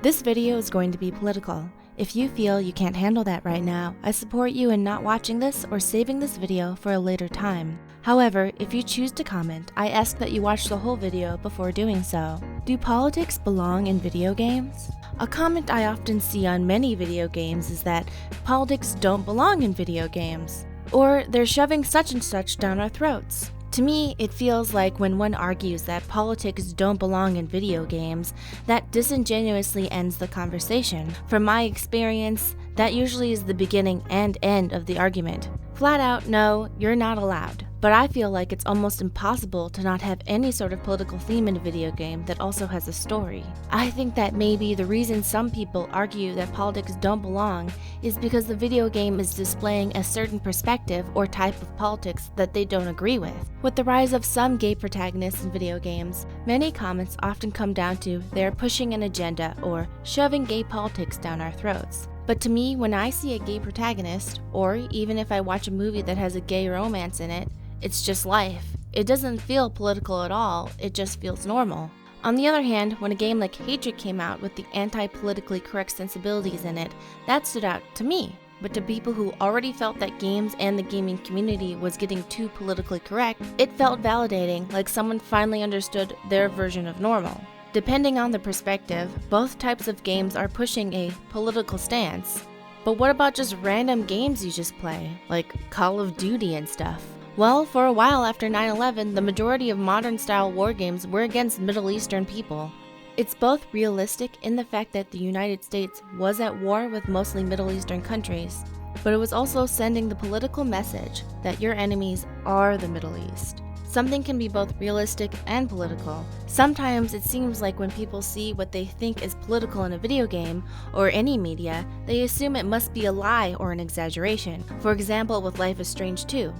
This video is going to be political. If you feel you can't handle that right now, I support you in not watching this or saving this video for a later time. However, if you choose to comment, I ask that you watch the whole video before doing so. Do politics belong in video games? A comment I often see on many video games is that politics don't belong in video games, or they're shoving such and such down our throats. To me, it feels like when one argues that politics don't belong in video games, that disingenuously ends the conversation. From my experience, that usually is the beginning and end of the argument. Flat out, no, you're not allowed. But I feel like it's almost impossible to not have any sort of political theme in a video game that also has a story. I think that maybe the reason some people argue that politics don't belong is because the video game is displaying a certain perspective or type of politics that they don't agree with. With the rise of some gay protagonists in video games, many comments often come down to they're pushing an agenda or shoving gay politics down our throats. But to me, when I see a gay protagonist, or even if I watch a movie that has a gay romance in it, it's just life. It doesn't feel political at all, it just feels normal. On the other hand, when a game like Hatred came out with the anti-politically correct sensibilities in it, that stood out to me. But to people who already felt that games and the gaming community was getting too politically correct, it felt validating, like someone finally understood their version of normal. Depending on the perspective, both types of games are pushing a political stance. But what about just random games you just play, like Call of Duty and stuff? Well, for a while after 9/11, the majority of modern-style war games were against Middle Eastern people. It's both realistic in the fact that the United States was at war with mostly Middle Eastern countries, but it was also sending the political message that your enemies are the Middle East. Something can be both realistic and political. Sometimes it seems like when people see what they think is political in a video game or any media, they assume it must be a lie or an exaggeration. For example, with Life is Strange 2.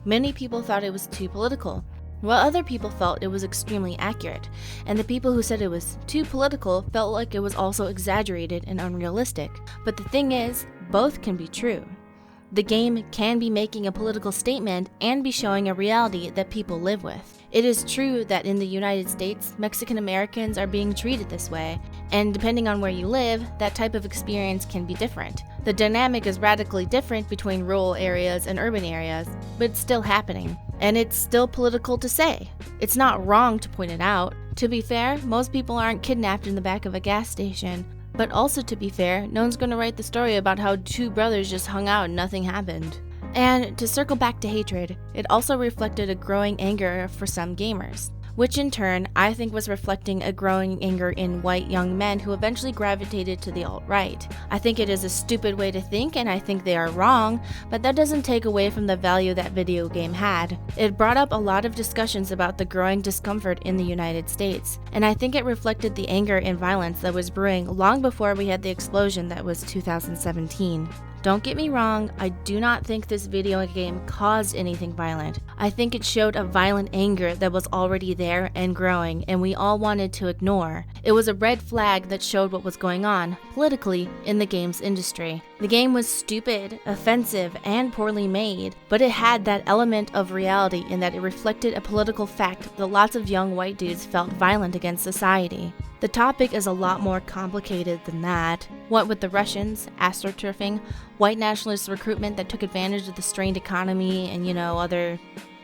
Many people thought it was too political, while other people felt it was extremely accurate, and the people who said it was too political felt like it was also exaggerated and unrealistic. But the thing is, both can be true. The game can be making a political statement and be showing a reality that people live with. It is true that in the United States, Mexican Americans are being treated this way, and depending on where you live, that type of experience can be different. The dynamic is radically different between rural areas and urban areas, but it's still happening. And it's still political to say. It's not wrong to point it out. To be fair, most people aren't kidnapped in the back of a gas station. But also, to be fair, no one's going to write the story about how two brothers just hung out and nothing happened. And to circle back to Hatred, it also reflected a growing anger for some gamers, which in turn I think was reflecting a growing anger in white young men who eventually gravitated to the alt-right. I think it is a stupid way to think and I think they are wrong, but that doesn't take away from the value that video game had. It brought up a lot of discussions about the growing discomfort in the United States, and I think it reflected the anger and violence that was brewing long before we had the explosion that was 2017. Don't get me wrong, I do not think this video game caused anything violent. I think it showed a violent anger that was already there and growing, and we all wanted to ignore. It was a red flag that showed what was going on, politically, in the games industry. The game was stupid, offensive, and poorly made, but it had that element of reality in that it reflected a political fact that lots of young white dudes felt violent against society. The topic is a lot more complicated than that. What with the Russians, astroturfing, white nationalist recruitment that took advantage of the strained economy, and other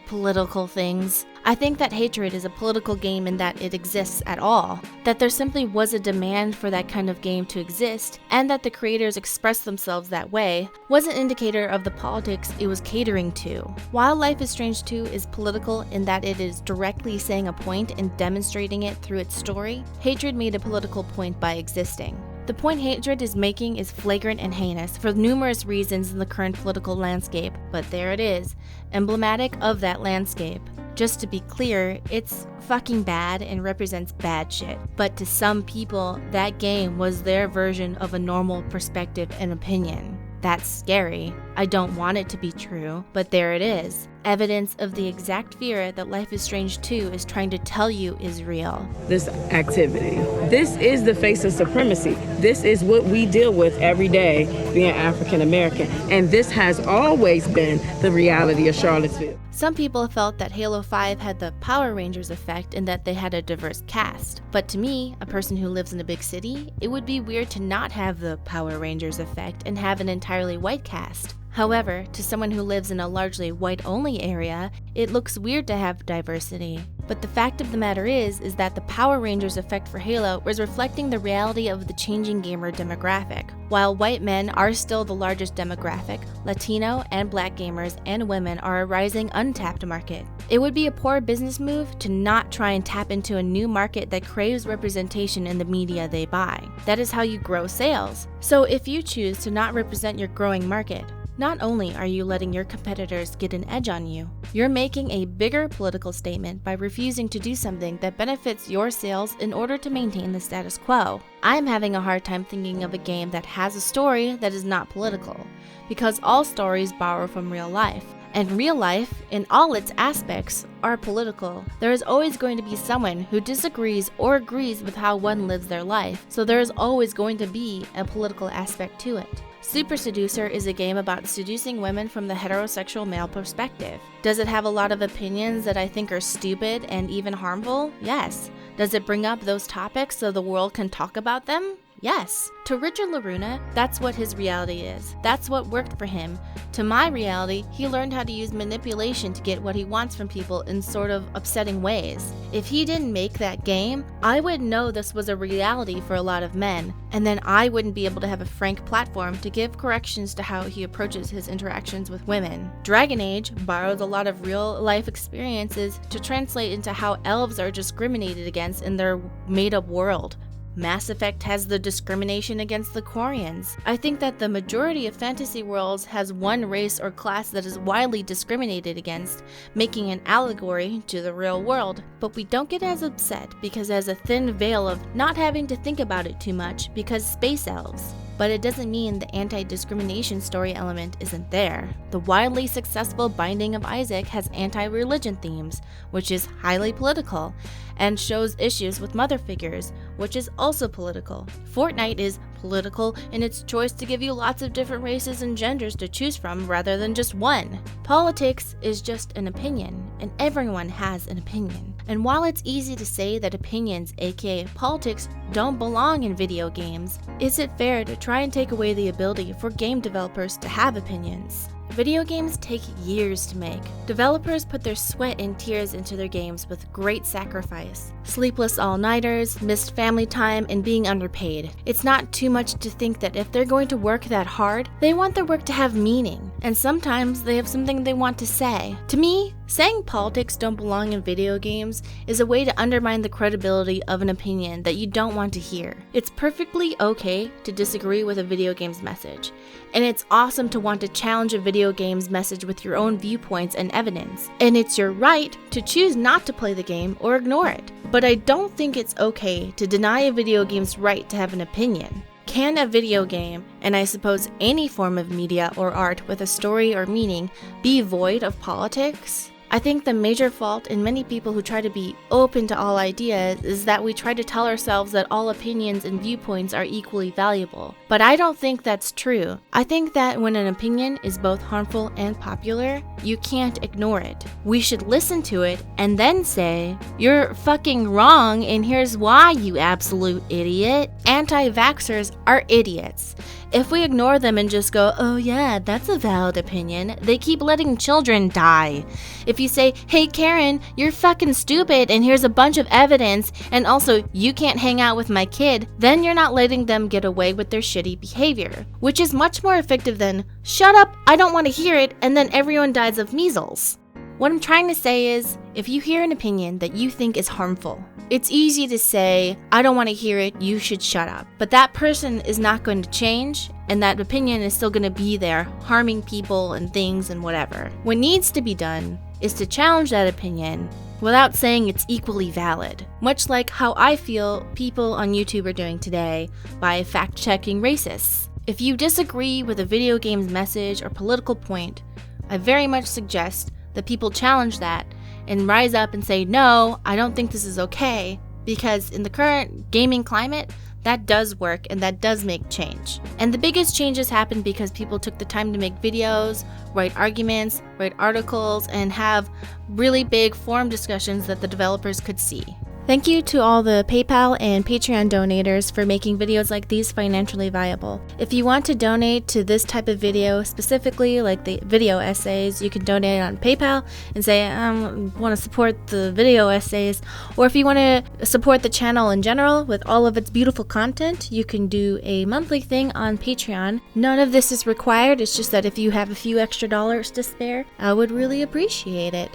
political things. I think that Hatred is a political game in that it exists at all, that there simply was a demand for that kind of game to exist, and that the creators expressed themselves that way was an indicator of the politics it was catering to. While Life is Strange 2 is political in that it is directly saying a point and demonstrating it through its story, Hatred made a political point by existing. The point Hatred is making is flagrant and heinous for numerous reasons in the current political landscape, but there it is, emblematic of that landscape. Just to be clear, it's fucking bad and represents bad shit. But to some people, that game was their version of a normal perspective and opinion. That's scary. I don't want it to be true, but there it is. Evidence of the exact fear that Life is Strange 2 is trying to tell you is real. This activity. This is the face of supremacy. This is what we deal with every day being African American. And this has always been the reality of Charlottesville. Some people felt that Halo 5 had the Power Rangers effect in that they had a diverse cast. But to me, a person who lives in a big city, it would be weird to not have the Power Rangers effect and have an entirely white cast. However, to someone who lives in a largely white-only area, it looks weird to have diversity. But the fact of the matter is that the Power Rangers effect for Halo was reflecting the reality of the changing gamer demographic. While white men are still the largest demographic, Latino and Black gamers and women are a rising untapped market. It would be a poor business move to not try and tap into a new market that craves representation in the media they buy. That is how you grow sales. So if you choose to not represent your growing market, not only are you letting your competitors get an edge on you, you're making a bigger political statement by refusing to do something that benefits your sales in order to maintain the status quo. I'm having a hard time thinking of a game that has a story that is not political, because all stories borrow from real life. And real life, in all its aspects, are political. There is always going to be someone who disagrees or agrees with how one lives their life, so there is always going to be a political aspect to it. Super Seducer is a game about seducing women from the heterosexual male perspective. Does it have a lot of opinions that I think are stupid and even harmful? Yes. Does it bring up those topics so the world can talk about them? Yes. To Richard Loruna, that's what his reality is. That's what worked for him. To my reality, he learned how to use manipulation to get what he wants from people in sort of upsetting ways. If he didn't make that game, I wouldn't know this was a reality for a lot of men, and then I wouldn't be able to have a frank platform to give corrections to how he approaches his interactions with women. Dragon Age borrows a lot of real-life experiences to translate into how elves are discriminated against in their made-up world. Mass Effect has the discrimination against the Quarians. I think that the majority of fantasy worlds has one race or class that is widely discriminated against, making an allegory to the real world. But we don't get as upset because there's a thin veil of not having to think about it too much because space elves. But it doesn't mean the anti-discrimination story element isn't there. The wildly successful Binding of Isaac has anti-religion themes, which is highly political, and shows issues with mother figures, which is also political. Fortnite is political in its choice to give you lots of different races and genders to choose from rather than just one. Politics is just an opinion, and everyone has an opinion. And while it's easy to say that opinions, aka politics, don't belong in video games, is it fair to try and take away the ability for game developers to have opinions? Video games take years to make. Developers put their sweat and tears into their games with great sacrifice. Sleepless all-nighters, missed family time, and being underpaid. It's not too much to think that if they're going to work that hard, they want their work to have meaning. And sometimes they have something they want to say. To me, saying politics don't belong in video games is a way to undermine the credibility of an opinion that you don't want to hear. It's perfectly okay to disagree with a video game's message, and it's awesome to want to challenge a video game's message with your own viewpoints and evidence, and it's your right to choose not to play the game or ignore it. But I don't think it's okay to deny a video game's right to have an opinion. Can a video game, and I suppose any form of media or art with a story or meaning, be void of politics? I think the major fault in many people who try to be open to all ideas is that we try to tell ourselves that all opinions and viewpoints are equally valuable. But I don't think that's true. I think that when an opinion is both harmful and popular, you can't ignore it. We should listen to it and then say, "You're fucking wrong and here's why, you absolute idiot." Anti-vaxxers are idiots. If we ignore them and just go, "Oh yeah, that's a valid opinion," they keep letting children die. If you say, "Hey Karen, you're fucking stupid and here's a bunch of evidence, and also you can't hang out with my kid," then you're not letting them get away with their shitty behavior, which is much more effective than, "Shut up, I don't want to hear it," and then everyone dies of measles. What I'm trying to say is, if you hear an opinion that you think is harmful, it's easy to say, "I don't want to hear it, you should shut up." But that person is not going to change, and that opinion is still going to be there, harming people and things and whatever. What needs to be done is to challenge that opinion without saying it's equally valid. Much like how I feel people on YouTube are doing today by fact-checking racists. If you disagree with a video game's message or political point, I very much suggest that people challenge that and rise up and say, "No, I don't think this is okay," because in the current gaming climate, That does work and that does make change. And the biggest changes happened because people took the time to make videos, write arguments, write articles, and have really big forum discussions that the developers could see. Thank you to all the PayPal and Patreon donators for making videos like these financially viable. If you want to donate to this type of video, specifically like the video essays, you can donate on PayPal and say, I want to support the video essays. Or if you want to support the channel in general with all of its beautiful content, you can do a monthly thing on Patreon. None of this is required, it's just that if you have a few extra dollars to spare, I would really appreciate it.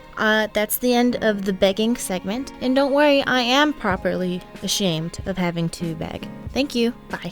That's the end of the begging segment. And don't worry, I am properly ashamed of having to beg. Thank you. Bye.